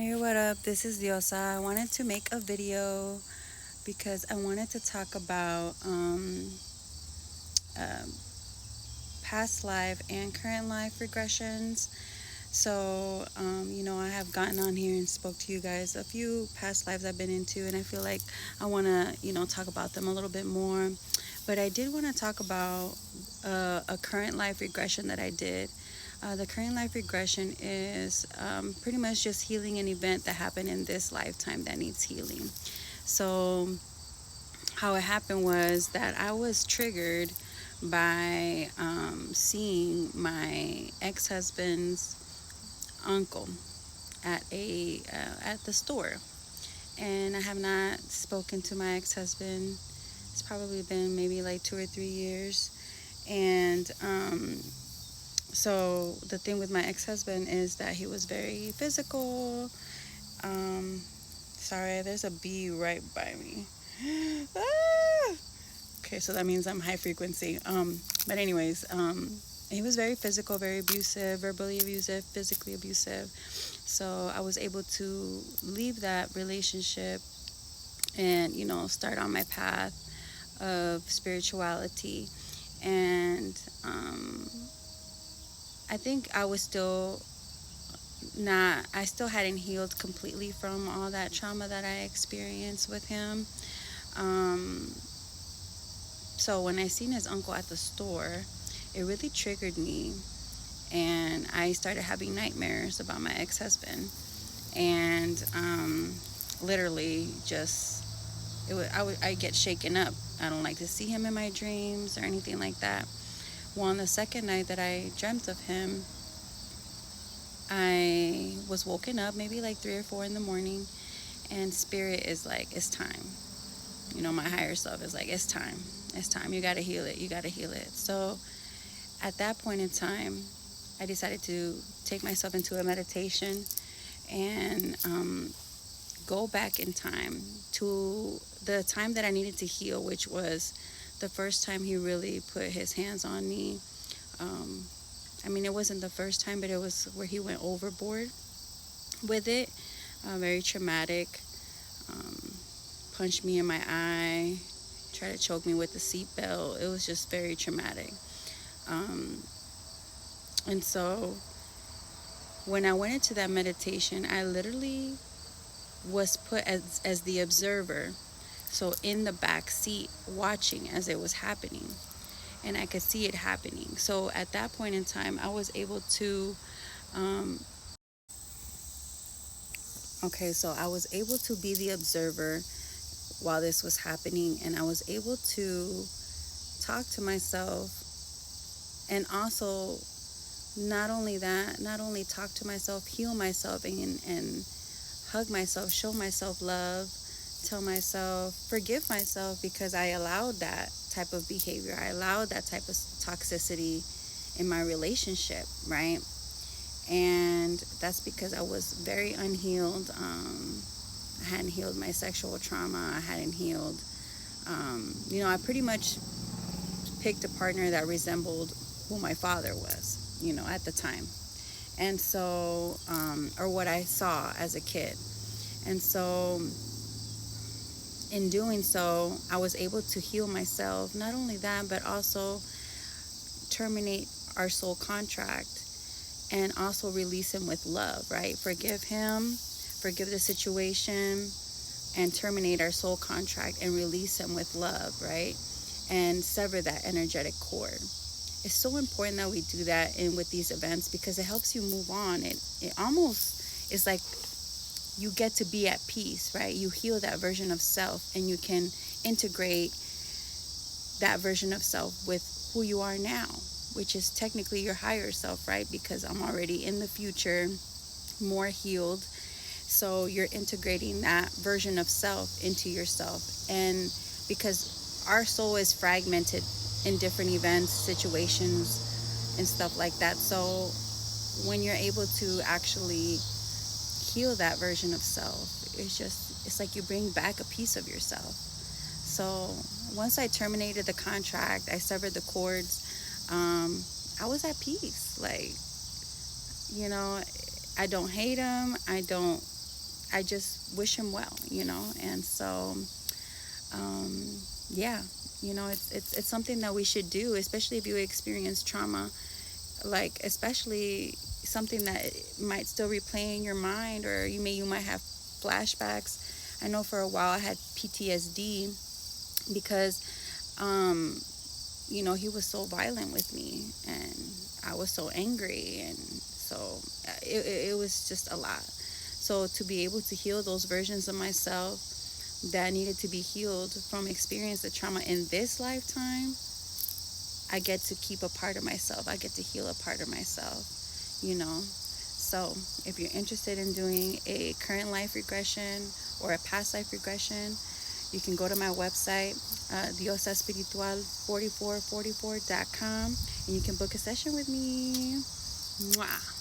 Hey, what up? This is Diosa. I wanted to make a video because I wanted to talk about um, past life and current life regressions. I have gotten on here and spoke to you guys a few past lives I've been into, and I feel like I want to, talk about them a little bit more. But I did want to talk about a current life regression that I did. The current life regression is pretty much just healing an event that happened in this lifetime that needs healing. So, how it happened was that I was triggered by seeing my ex-husband's uncle at the store, and I have not spoken to my ex-husband. It's probably been maybe like 2 or 3 years, and so the thing with my ex-husband is that he was very physical. Sorry, there's a bee right by me. Ah! Okay, so that means I'm high frequency. But anyways, he was very physical, very abusive, verbally abusive, physically abusive. So I was able to leave that relationship and, start on my path of spirituality. And I think I still hadn't healed completely from all that trauma that I experienced with him. Um, so when I seen his uncle at the store, it really triggered me, and I started having nightmares about my ex-husband, and literally just I get shaken up. I don't like to see him in my dreams or anything like that. Well, on the second night that I dreamt of him, I was woken up maybe like 3 or 4 in the morning, and spirit is like, it's time. My higher self is like, it's time. It's time. You got to heal it. You got to heal it. So at that point in time, I decided to take myself into a meditation and go back in time to the time that I needed to heal, which was the first time he really put his hands on me. It wasn't the first time, but it was where he went overboard with it. Very traumatic. Um, Punched me in my eye, tried to choke me with the seatbelt. It was just very traumatic. And so when I went into that meditation, I literally was put as the observer. So in the back seat, watching as it was happening. And I could see it happening. So at that point in time, I was able to, so I was able to be the observer while this was happening. And I was able to talk to myself, and also not only talk to myself, heal myself, and hug myself, show myself love, tell myself, forgive myself, because I allowed that type of behavior. I allowed that type of toxicity in my relationship, right? And that's because I was very unhealed. I hadn't healed my sexual trauma. I hadn't healed. I pretty much picked a partner that resembled who my father was, at the time. And so, or what I saw as a kid. And so, in doing so, I was able to heal myself. Not only that, but also terminate our soul contract, and also release him with love, right? Forgive him, forgive the situation, and terminate our soul contract and release him with love, right? And sever that energetic cord. It's so important that we do that with these events, because it helps you move on. It almost is like you get to be at peace, right? You heal that version of self, and you can integrate that version of self with who you are now, which is technically your higher self, right? Because I'm already in the future, more healed. So you're integrating that version of self into yourself. And because our soul is fragmented in different events, situations, and stuff like that. So when you're able to actually heal that version of self, it's like you bring back a piece of yourself. So once I terminated the contract, I severed the cords, I was at peace. Like, I don't hate him. I don't I just wish him well, and so yeah, it's something that we should do, especially if you experience trauma, like especially something that might still replay in your mind, or you might have flashbacks. I know for a while I had PTSD because he was so violent with me, and I was so angry, and so it was just a lot. So to be able to heal those versions of myself that needed to be healed from experience the trauma in this lifetime, I get to keep a part of myself. I get to heal a part of myself, So if you're interested in doing a current life regression or a past life regression, you can go to my website, diosaspiritual4444.com, and you can book a session with me. Mwah.